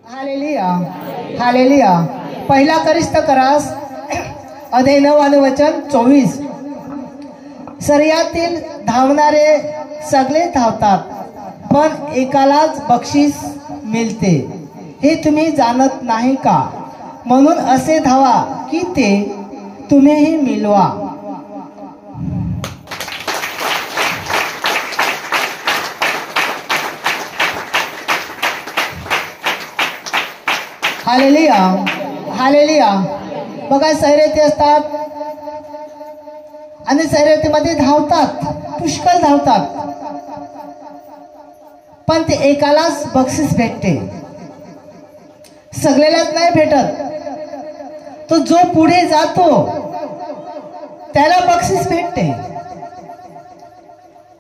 Hallelujah hallelujah. पहिला करिस्थ करास अध्याय 9 आणि वचन 24। शर्यतीत धावणारे सगळे धावतात, पण एकालाच बक्षीस मिळते, हे तुम्ही जाणत नाही का? म्हणून असे धावा की ते तुम्हीही मिळवा। Hallelujah hallelujah. बघा, शर्यती असतात आणि शर्यतीमध्ये धावतात, पुष्कळ धावतात, पण ते एकालाच बक्षीस भेटते, सगळ्यालाच नाही भेटत। तो जो पुढे जातो त्याला बक्षीस भेटते।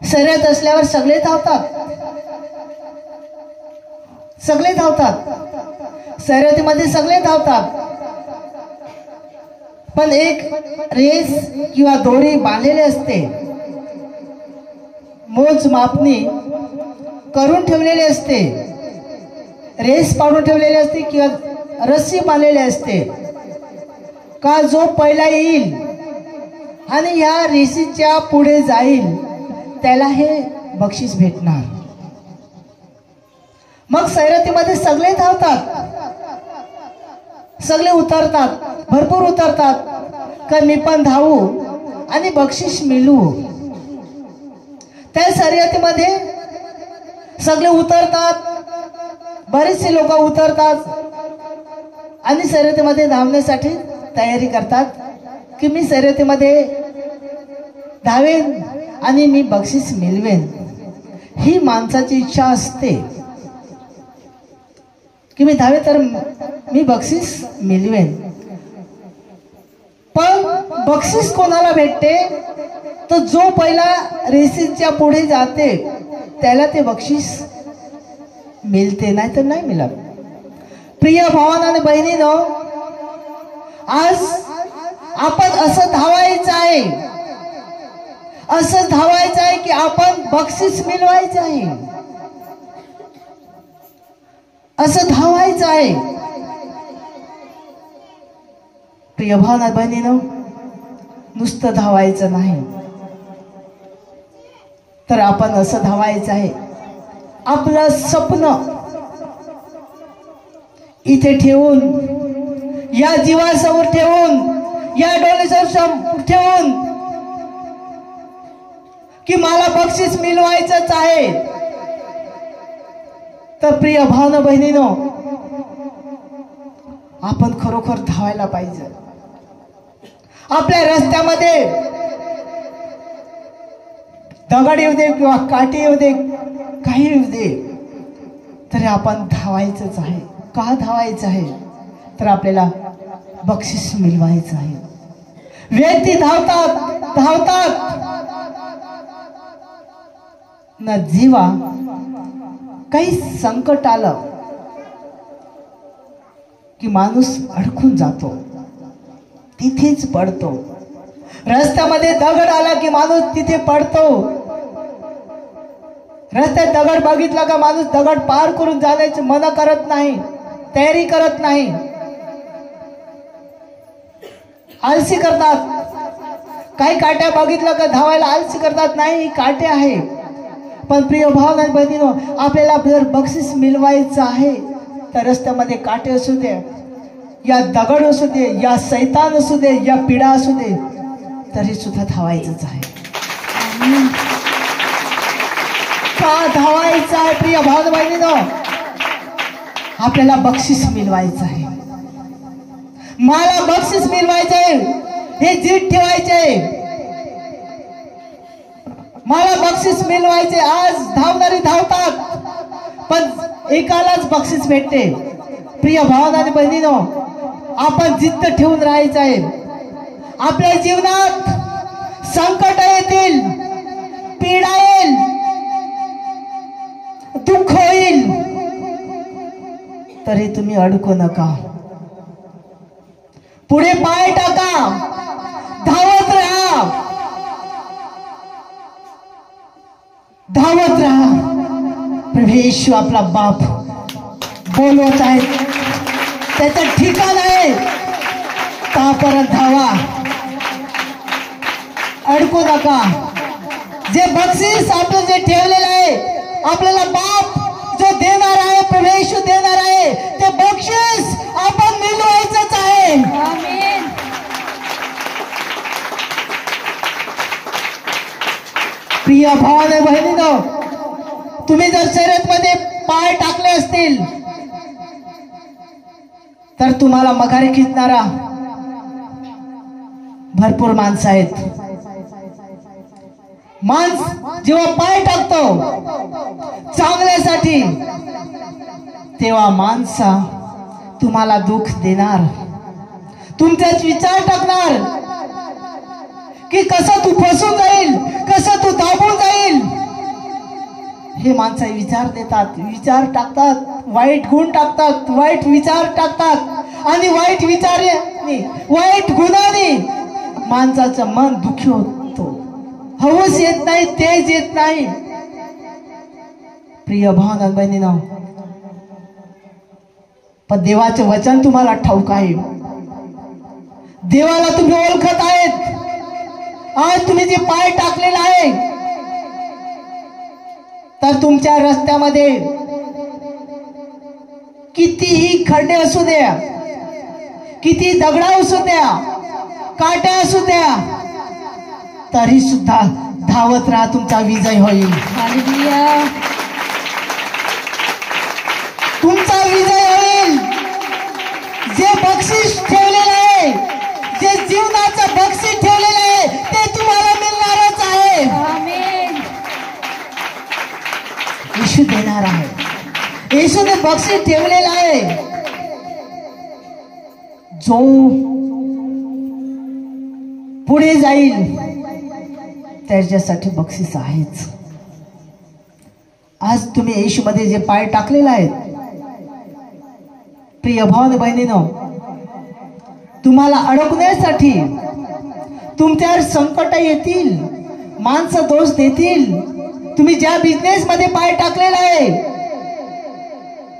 शर्यत असल्यावर सगळे धावतात, सगळे धावतात, शर्यतीमध्ये सगळे धावतात, पण एक रेस किंवा दोरी बांधलेली असते, मोजमापणी करून ठेवलेली असते, रेस पाडून ठेवलेली असते किंवा रस्सी बांधलेली असते का जो पहिला येईल आणि या रेसीच्या पुढे जाईल त्याला हे बक्षीस भेटणार। मग शर्यतीमध्ये सगळे धावतात, सगळे उतरतात, भरपूर उतरतात का मी पण धावू आणि बक्षीस मिळवू। त्या शर्यतीमध्ये सगळे उतरतात, बरेचसे लोक उतरतात आणि शर्यतीमध्ये धावण्यासाठी तयारी करतात की मी शर्यतीमध्ये धावेन आणि मी बक्षीस मिळवेन। ही माणसाची इच्छा असते की मी धावे तर मी बक्षीस मिळवेन, पण बक्षीस कोणाला भेटते? तो जो पहिला रेसीच्या पुढे जाते त्याला ते बक्षीस मिळते, नाही तर नाही मिळत। प्रिय भावांनो आणि बहिणींनो, आज आपण असं धावायचं आहे, असं धावायचं आहे की आपण बक्षीस मिळवायचं आहे, असं धावायचं आहे। प्रिय भावना बहिणीनो, नुसतं धावायचं नाही तर आपण असं धावायचं आहे, आपलं स्वप्न इथे ठेवून, या जीवासमोर ठेवून, या डोळ्यासमोर ठेवून की मला बक्षीस मिळवायचंच आहे। तर प्रिय भावना बहिणीनो, आपण खरोखर धावायला पाहिजे। आपल्या रस्त्यामध्ये दगड येऊ दे किंवा काठी येऊ दे, काही येऊ दे, तरी आपण धावायचंच आहे। का धावायचं आहे? तर आपल्याला बक्षीस मिळवायचं आहे। व्यक्ती धावतात धावतात न जीवा, काही संकट आलं की माणूस अडकून जातो, तिथेच पडतो। रस्त्यामध्ये दगड आला की माणूस तिथे पडतो। रस्त्यात दगड बघितला का माणूस दगड पार करून जाण्याची मन करत नाही, तयारी करत नाही, आलसी करतात। काही काट्या बघितलं का धावायला आलसी करतात, नाही काटे आहे। पण प्रिय भाव आणि बहिणीनो, आपल्याला जर बक्षीस मिळवायचं आहे तर रस्त्यामध्ये काटे असू दे, या दगड असू दे, या शैतान असू दे, या पिढा असू दे, तरी सुद्धा धावायचंच आहे। का धावायचं आहे? प्रिय भाव बहिणीनो, आपल्याला बक्षीस मिळवायचं आहे, मला बक्षीस मिळवायचं आहे, हे जीत ठेवायचे आहे, मला बक्षीस मिळवायचे। आज धावणारी धावतात, पण एकालाच बक्षीस भेटते। प्रिय भावना आणि बहिणीनो, आपण जिद्द ठेवून राहायचं आहे। आपल्या जीवनात संकट येतील, पीडा येईल, दुःख होईल, तरी तुम्ही अडकू नका, पुढे पाय टाका, धावत राहा, धावत राहा। प्रभू येशू आपला बाप बोलवत आहेत, त्याचं ठिकाण आहे, का परत धावा, अडकू नका. जे बक्षीस आपलं जे ठेवलेलं आहे, आपल्याला बाप जो देणार आहे, प्रभू येशू देणार आहे, ते बक्षीस आपण मिळवायचंच आहे. आमेन. प्रिय भाव आणि बहिणींनो, तुम्ही जर शर्यतमध्ये पाय टाकले असतील तर तुम्हाला मघारी खिचणारा भरपूर माणसं आहेत. माणस जेव्हा पाय टाकतो चांगल्यासाठी, तेव्हा माणसा तुम्हाला दुःख देणार, तुमचाच विचार टाकणार की कसं तू फसून जाईल, कसं तू दाबून जाईल. हे माणसं विचार देतात, विचार टाकतात, वाईट गुण टाकतात, वाईट विचार टाकतात आणि वाईट विचाराने, वाईट गुणाने माणसाचं मन दुःखी होतो. हौस येत नाही, तेज येत नाही. प्रिय भाव आणि बहिणींनो, पण देवाचे वचन तुम्हाला ठाऊक आहे, देवाला तुम्ही ओळखत आहेत. आज तुम्ही जे पाय टाकलेला आहे, तर तुमच्या रस्त्यामध्ये कितीही खड्डे असू द्या, किती दगडा असू द्या, काट्या असू द्या, तरी सुद्धा धावत राहा, तुमचा विजय होईल. हालेलुया. तुमचा विजय होईल. जे बक्षीस ठेवलेलं आहे, जे जीवनाचं बक्षीस ठेवलेलं आहे, ते तुम्हाला मिळणारच आहे. आमेन. येशू देणार आहे. येशूने बक्षीस ठेवलेलं आहे. जो पुढे जाईल त्याच्यासाठी बक्षीस आहेच. आज तुम्ही येशूमध्ये जे पाय टाकलेले आहेत, प्रिय भाव बहिणीनो, तुम्हाला अडकण्यासाठी तुमच्यावर संकट येतील, माणसं दोष देतील. तुम्ही ज्या बिझनेस मध्ये पाय टाकलेला आहे,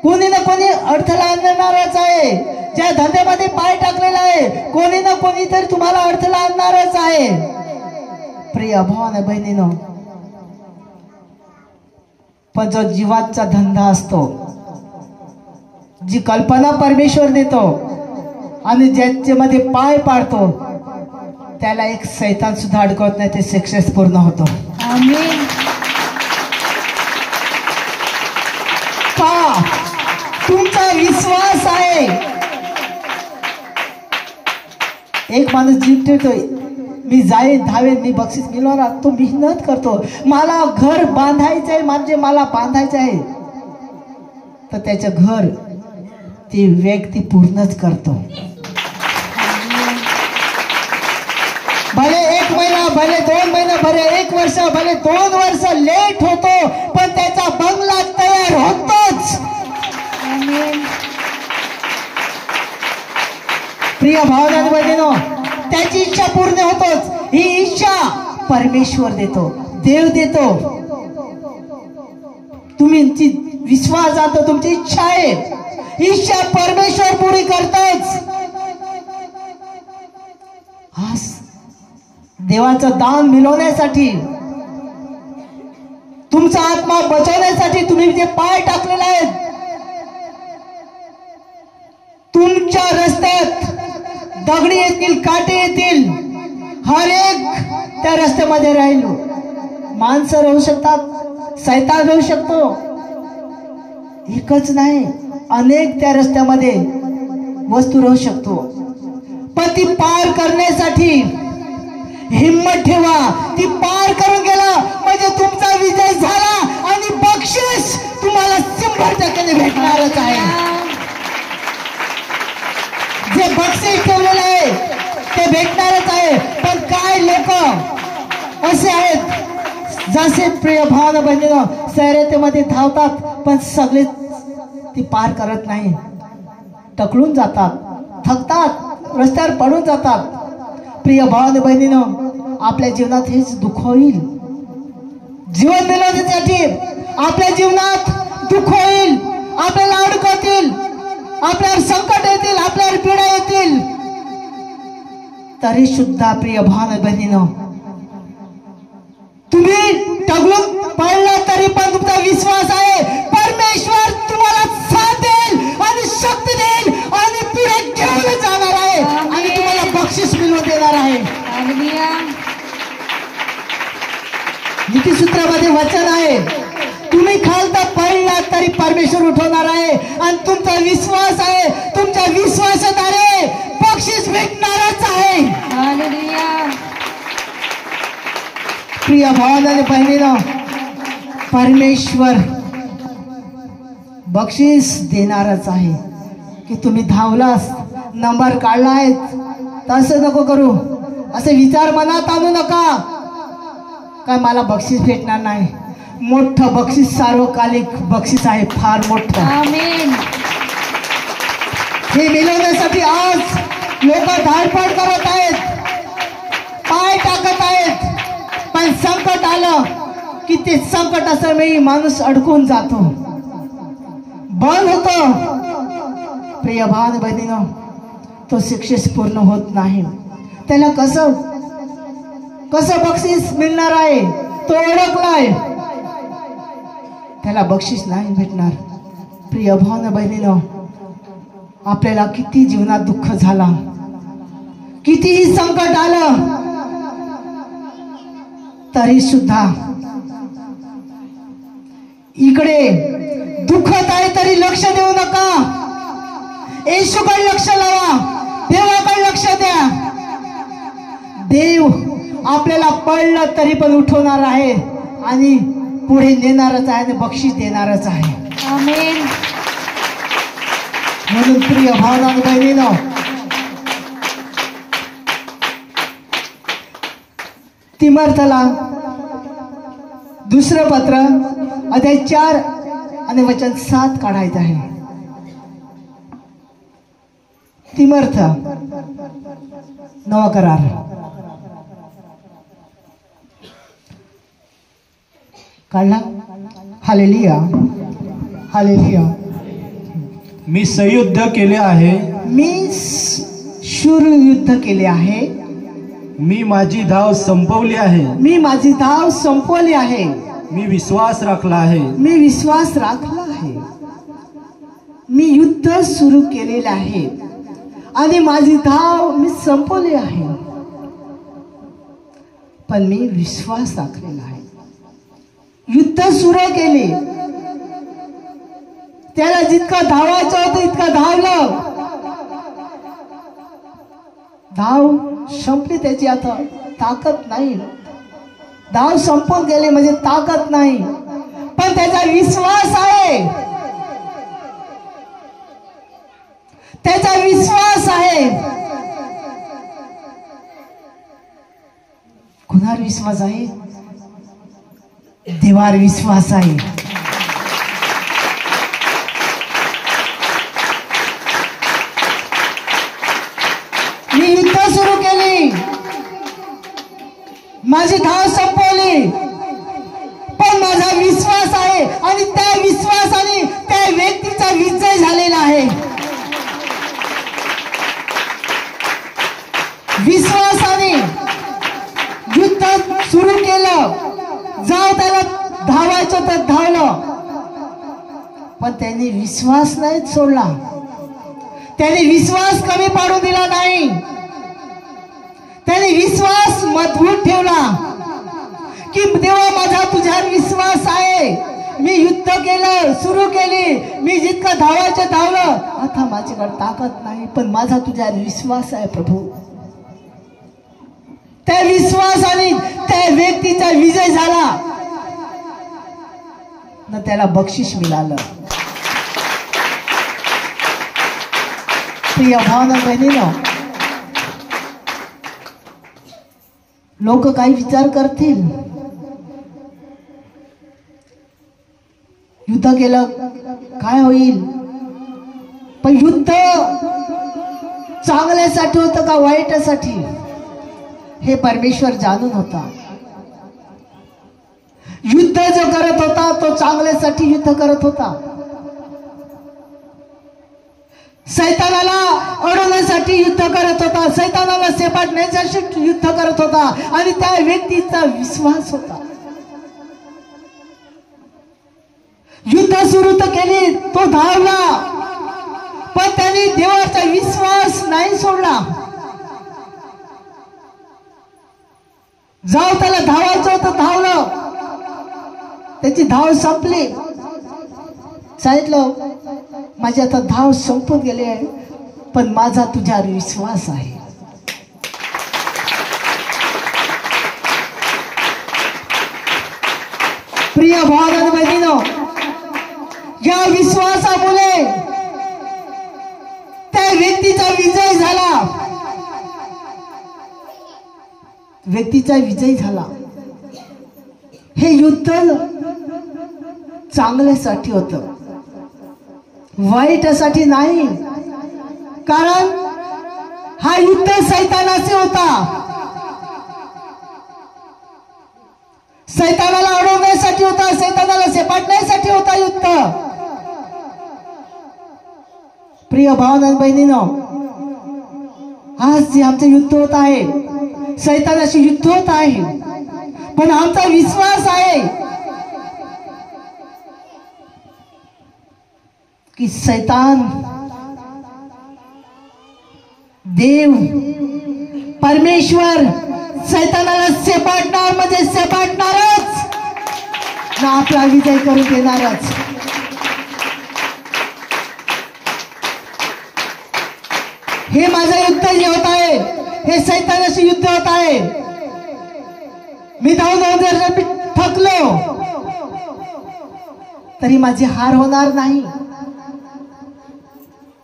कोणी ना कोणी अडथळा आणणारच आहे. ज्या धंद्यामध्ये पाय टाकलेला आहे, कोणी ना कोणी तरी तुम्हाला अडथळा आणणारच आहे. प्रिय भाव बहिणीनो, पण जो जीवाचा धंदा असतो, जी कल्पना परमेश्वर देतो आणि ज्याच्यामध्ये पाय पाडतो, त्याला एक शैतान सुद्धा अडकवत नाही, ते सक्सेस पूर्ण होतो. आमेन. का तुमचा विश्वास आहे. एक माणूस जीव ठेवतोय, मी जाईन, धावेन, मी बक्षीस मिळवणार, तो मेहनत करतो, मला घर बांधायचं आहे, म्हणजे मला बांधायचं आहे, तर त्याचं घर ती व्यक्ती पूर्णच करतो. भले 1 महिना, भले 2 महिना, भले 1 वर्ष, भले 2 वर्ष लेट होतो, पण त्याचा बंगला तयार होतोच. आमेन. प्रिय भावना बहिणीनो, त्याची इच्छा पूर्ण होतोच. ही इच्छा परमेश्वर देतो, देव देतो. तुमची विश्वास जातो, तुमची इच्छा आहे, इच्छा परमेश्वर पुरी करतोच. आज देवाचं दान मिळवण्यासाठी, तुमचा आत्मा बचवण्यासाठी तुम्ही जे पाय टाकलेले आहेत, तुमच्या रस्त्यात दगडी येतील, काटे येतील, हर एक त्या रस्त्यामध्ये राहिलो. माणसं राहू शकतात, शैतान राहू शकतो, एकच नाही, अनेक त्या रस्त्यामध्ये वस्तू राहू शकतो. पण ती पार करण्यासाठी हिम्मत ठेवा. ती पार करून गेला म्हणजे तुमचा विजय झाला आणि बक्षीस तुम्हाला 100% भेटणारच आहे. जे बक्षीस ठेवलेलं आहे ते भेटणारच आहे. पण काय लोक असे आहेत, जसे प्रिय भाव बहिणीनो शर्यतीमध्ये धावतात, पण सगळे ती पार करत नाही, टकळून जातात, थकतात, रस्त्यावर पडून जातात. प्रिय भाव बहिणीनो, आपल्या जीवनात हेच दुःख होईल. जीवन मिळवण्यासाठी आपल्या जीवनात दुःख होईल, आपल्याला अडकवतील, आपल्यावर संकट येतील, आपल्यावर पीडा येतील, तरी सुद्धा प्रिय भाव बहिणीनो, तुम्ही टगळून पडला तरी पण तुमचा विश्वास आहे, परमेश्वर तुम्हाला साथ देईल आणि शक्ती देईल आणि पुढे घेऊन जाणार आहे आणि तुम्हाला बक्षीस मिळवून देणार आहे. हालेलुया. नीतिसूत्रामध्ये वचन आहे, तुम्ही खालता पडला तरी परमेश्वर उठवणार आहे आणि तुमचा विश्वास आहे, तुमच्या विश्वासाद्वारे बक्षीस भेटणारच आहे. हालेलुया. प्रिय भावांनो आणि बहिणींनो, परमेश्वर बक्षीस देणारच आहे. की तुम्ही धावलास, नंबर काढलाय, तसं नको करू, असे विचार मनात आणू नका काय मला बक्षीस भेटणार नाही. मोठं बक्षीस, सार्वकालिक बक्षीस आहे, फार मोठं. आमेन. हे मिळवण्यासाठी आज लोक धाडपड करत आहेत, पाय टाकत आहेत, पण संकट आलं की ते संकट असं वेळी माणूस अडकून जातो, बंद होतो. प्रिय भाव बहिणीनो, तो सक्सेस पूर्ण होत नाही. त्याला कसं बक्षीस मिळणार आहे, तो ओळखलाय, त्याला बक्षीस नाही भेटणार. प्रिय भाव बहिणीनो, आपल्याला किती जीवनात दुःख झाला, कितीही संकट आलं, तरी सुद्धा इकडे दुःखत आहे तरी लक्ष देऊ नका. येशूकडे लक्ष लावा, देवाकडे लक्ष द्या. देव आपल्याला पडलं तरी पण उठवणार आहे आणि पुढे नेणारच आहे आणि बक्षीस देणारच आहे. आमेन. म्हणून प्रिय भावना आणि बहिणीनो, तिमर्थला दुसरं पत्र अध्याय 4 आणि वचन 7 काढायचं आहे. तिमर्थ नवा करार काढला. Hallelujah, hallelujah. मी संयुद्ध केले आहे, मी शूर युद्ध केले आहे, मी माझी धाव संपवली आहे, मी माझी धाव संपवली आहे, मी विश्वास राखला आहे, मी विश्वास राखला आहे, मी युद्ध सुरू केलेले आहे आणि माझी धाव मी संपवली आहे, पण मी विश्वास राखलेला आहे. युद्ध सुरू केले, त्याला जितकं धावायचं होतं इतकं धावलं, धाव संपली, त्याची आता ताकद नाही, धाव संपून गेले म्हणजे ताकद नाही, पण त्याचा विश्वास आहे, त्याचा विश्वास आहे. कुणावर विश्वास आहे? देवावर विश्वास आहे. मी युद्ध सुरू केली, माझी धाव संपवली, पण माझा विश्वास आहे आणि त्या विश्वासाने त्या व्यक्तीचा विजय झालेला आहे. विश्वासाने युद्ध सुरू केलं, जाऊ त्याला धावायचं तर धावलं, पण त्यांनी विश्वास नाही सोडला, त्यांनी विश्वास कमी पाडू दिला नाही, त्यांनी विश्वास मजबूत ठेवला की देवा माझा तुझ्यावर विश्वास आहे, मी युद्ध केलं, सुरू केली, मी जितकं धावायचं धावलं, आता माझ्याकडे ताकद नाही, पण माझा तुझ्यावर विश्वास आहे प्रभू. त्या विश्वासाने त्या व्यक्तीचा विजय झाला न त्याला बक्षीस मिळालं. प्रिय भावना बहिणीनो, लोक काही विचार करतील, युद्ध केलं काय होईल, पण युद्ध चांगल्यासाठी होतं का वाईटासाठी हे परमेश्वर जाणून होता. युद्ध जो करत होता तो चांगल्यासाठी युद्ध करत होता. सैतानाला अडवण्यासाठी युद्ध करत होता, सैतानाला सेपाटण्यासाठी युद्ध करत होता आणि त्या व्यक्तीचा विश्वास होता. युद्ध सुरू तर केली, तो धावला, पण त्याने देवाचा विश्वास नाही सोडला. जाऊ त्याला धावायचं होतं, धावलं, त्याची धाव संपली. सांगितलं माझी आता धाव संपून गेली आहे, पण माझा तुझ्यावर विश्वास आहे. प्रिय भाव आणि बहिणीनो, या विश्वासामुळे त्या व्यक्तीचा विजय झाला, व्यक्तीचा विजय झाला. हे युद्ध चांगल्यासाठी होतं, वाईटासाठी नाही. कारण हा युद्ध सैतानाचे होता. सैतानाला अडवण्यासाठी होता, सैतानाला सेपाटण्यासाठी होता युद्ध. प्रिय भावना बहिणीनो, आज जे आमचं युद्ध होत आहे, सैतानाशी युद्ध होत आहे, पण आमचा विश्वास आहे की सैतान, देव, परमेश्वर सैतानाला सेपाटणार म्हणजे सेपाटणारच ना, आपला विजय करून देणारच. हे माझं युद्ध जे होत आहे, हे सैतानाशी युद्ध होत आहे. मी धावून जर थकलो तरी माझी हार होणार नाही.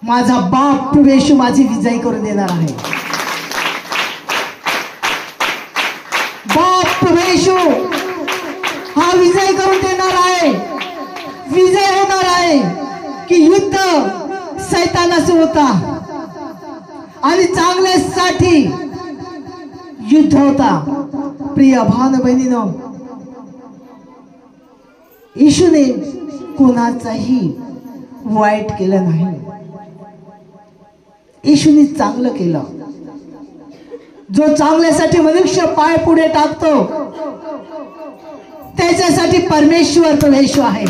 माझा बाप प्रभू येशू माझी विजय करून देणार आहे. बाप प्रभू येशू हा विजय करून देणार आहे. विजय होणार आहे की युद्ध सैतानाशी होता आणि चांगल्यासाठी युद्ध होता. प्रिय भावना बहिणीनो, येशूने कोणाचाही वाईट केलं नाही, येशूने चांगलं केलं. जो चांगल्यासाठी मनुष्य पाय पुढे टाकतो त्याच्यासाठी परमेश्वर तो येशू आहे.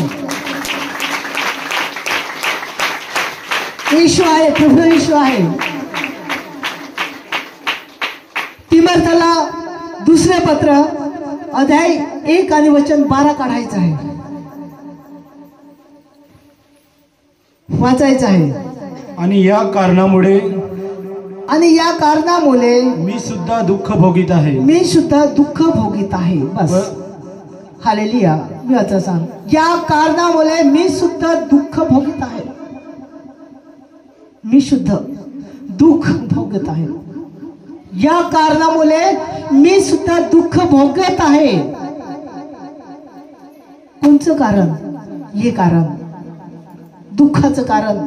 येशू आहे, प्रभू येशू आहे. तिमोथेला दुसरे पत्र अध्याय 1 आणि वचन 12 काढायचं आहे, वाचायचं आहे. आणि या कारणामुळे मी सुद्धा दुःख भोगीत आहे. मी सुद्धा दुःख भोगीत आहे. बस, हालेलुया. मी आता सांग, या कारणामुळे मी सुद्धा दुःख भोगीत आहे. मी सुद्धा दुःख भोगत आहे. या कारणामुळे मी सुद्धा दुःख भोगत आहे. कोणचं कारण? हे कारण, दुःखाचं कारण.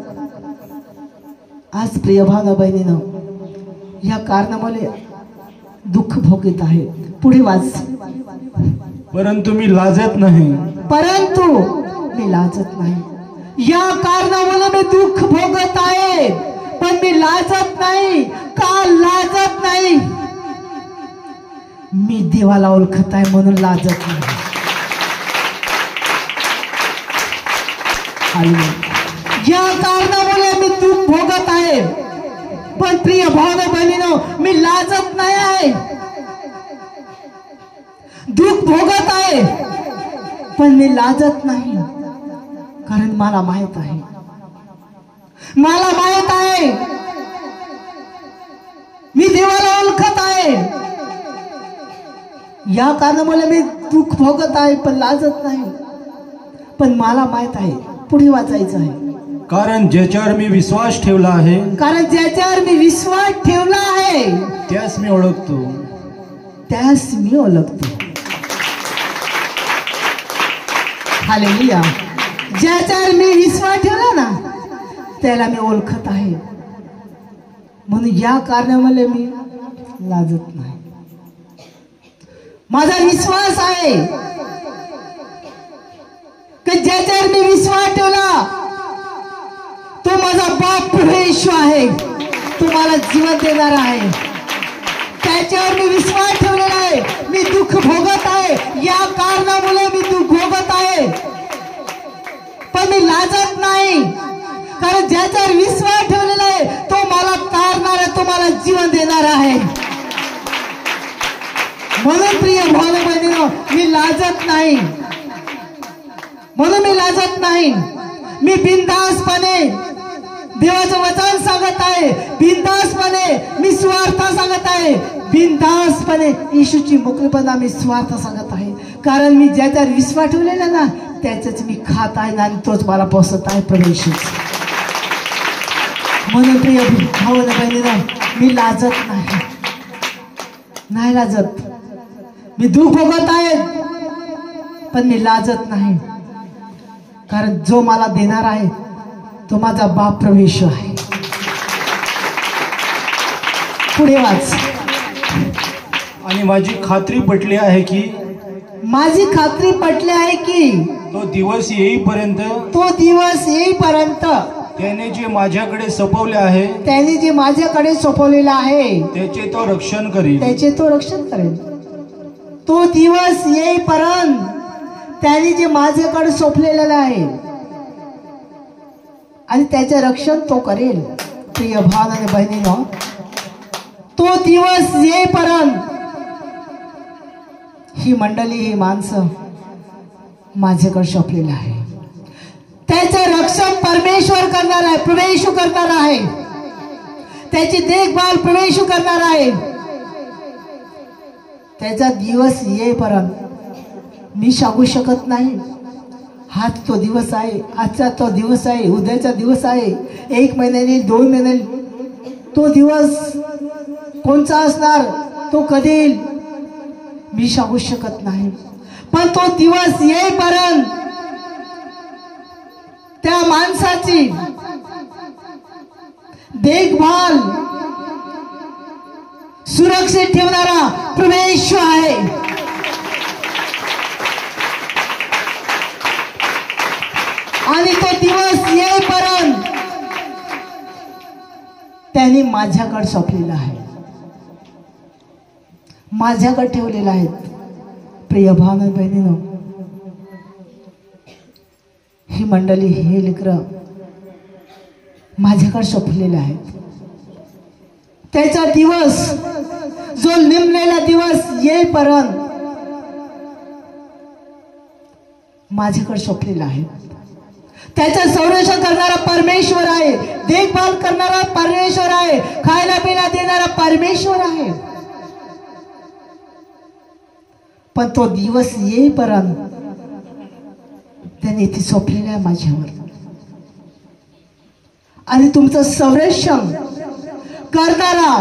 आज प्रिय भावना बहिणीनं, या कारणामुळे दुःख भोगत आहे. पुढे वाच. परंतु मी लाजत नाही. परंतु मी लाजत नाही. या कारणामुळे मी दुःख भोगत आहे, पण मी लाजत नाही. का लाजत नाही? मी देवाला ओळखत आहे म्हणून लाजत नाही. या कारणामुळे मी दुःख भोगत आहे, पण प्रिय भावना बहिणीनो, मी लाजत नाही आहे. दुःख भोगत आहे पण मी लाजत नाही, कारण मला माहित आहे, मला माहित आहे मी देवाला ओळखत आहे. या कारणामुळे मी दुःख भोगत आहे पण लाजत नाही, पण मला माहित आहे. पुढे वाचायचं आहे. कारण ज्याच्यावर मी विश्वास ठेवला आहे, कारण ज्याच्यावर मी विश्वास ठेवला आहे त्यास मी ओळखतो. त्यास मी ओळखतो. हालेलुया. ज्याच्यावर मी विश्वास ठेवला ना त्याला मी ओळखत आहे, म्हणून या कारणामुळे मी लाजत नाही. माझा विश्वास आहे की ज्याच्यावर मी विश्वास ठेवला तो माझा बाप बाप प्रभू येशू आहे, तुम्हाला जीवन देणार आहे. त्याच्यावर मी विश्वास ठेवलेला आहे. मी दुःख भोगत आहे, या कारणामुळे मी दुःख भोगत आहे, पण मी लाजत नाही. कारण ज्याच्यावर विश्वास ठेवलेला आहे तो मला तारणार आहे, तो मला जीवन देणार आहे. म्हणून प्रिय भाऊ बहिणींनो, मी लाजत नाही. म्हणून मी लाजत नाही. मी बिनधास्तपणे देवाचं वचन सांगत आहे. बिनधास्तपणे मी स्वार्थ सांगत आहे. बिनधास्तपणे येशूची मोकळेपणा मी स्वार्थ सांगत आहे. कारण मी ज्याच्यावर विश्वास ठेवलेला ना त्याच्याच मी खात आहे आणि तोच मला पोसत आहे, प्रभू. म्हणून प्रिय भाऊ बहिणींनो, मी लाजत नाही. नाही लाजत. मी दुःख भोगत आहे पण मी लाजत नाही. कारण जो मला देणार आहे तो माझा बाप प्रभू येशू आहे. पुढे वाच. आणि माझी खात्री पटली आहे की माझी खात्री पटली आहे की तो दिवस येईपर्यंत त्याने जे माझ्याकडे सोपवले आहे त्याने जे माझ्याकडे सोपवलेलं आहे त्याचे तो रक्षण करील. तो दिवस येईपर्यंत त्याने जे माझ्याकडे सोपलेलं आहे आणि त्याचे रक्षण तो करेल. प्रिय भाव आणि बहिणींनो, तो दिवस येईपर्यंत ही मंडळी, ही माणसं माझ्याकडे सोपलेलं आहे. त्याचे रक्षण परमेश्वर करणार आहे, प्रभू येशू करणार आहे. त्याची देखभाल प्रभू येशू करणार आहे. त्याचा दिवस येईपर्यंत मी सांगू शकत नाही. हाच तो दिवस आहे, आजचा तो दिवस आहे, उद्याचा दिवस आहे, 1 महिन्याने 2 महिन्याने तो दिवस कोणचा असणार, तो कधी येईल, मी सांगू शकत नाही. पण तो दिवस येईपर्यंत त्या माणसाची देखभाल सुरक्षित ठेवणारा प्रभू येशू आहे. आणि तो दिवस येईपर्यंत त्यांनी माझ्याकडे सोपलेला आहे, माझ्याकडे ठेवलेला आहे. प्रिय भाव बहिणींनो, ही मंडळी, हे लेकरं माझ्याकडे सोपलेले आहेत. त्याचा दिवस, जो नेमलेला दिवस येईपर्यंत माझ्याकडे सोपलेला आहे. त्याचं संरक्षण करणारा परमेश्वर आहे, देखभाल करणारा परमेश्वर आहे, खायला पिला देणारा परमेश्वर आहे. पण तो दिवस येईपर्यंत त्याने ती सोपलेला आहे माझ्यावर. आणि तुमचं संरक्षण करणारा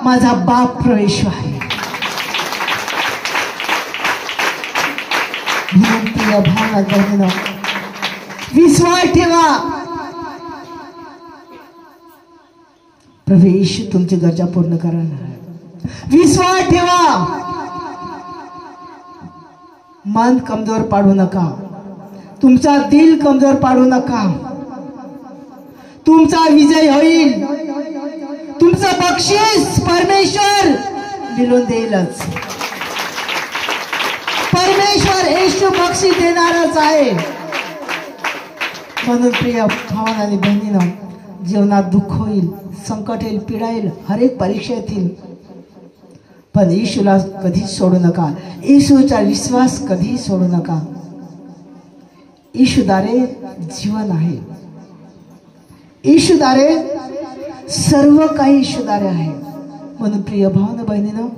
माझा बाप प्रभू येशू आहे. प्रिय भाव बहिणींनो, विश्वास ठेवा. प्रभू येशू तुमची गरजा पूर्ण करणार आहे. विश्वास ठेवा. मन कमजोर पाडू नका. तुमचा दिल कमजोर पाडू नका. तुमचा विजय होईल. तुमचं बक्षीस परमेश्वर मिळून देईलच. परमेश्वर येशू बक्षीस देणारच आहे. म्हणून प्रिय भावांनो आणि बहिणींनो, जीवनात दुःख होईल, संकट येईल, पीडा येईल, हर एक परीक्षा येतील, पण येशूला कधीच सोडू नका. येशूचा विश्वास कधीही सोडू नका. येशूद्वारे जीवन आहे. येशूद्वारे सर्व काही येशूद्वारे आहे. म्हणून प्रिय भावांनो बहिणींनो,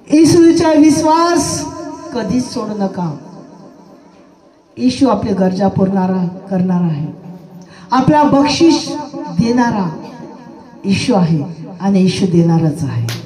येशूचा विश्वास कधीच सोडू नका. येशू आपली गरजा पूर्ण करणार आहे. आपला बक्षीस देणारा येशू आहे आणि येशू देणारच आहे.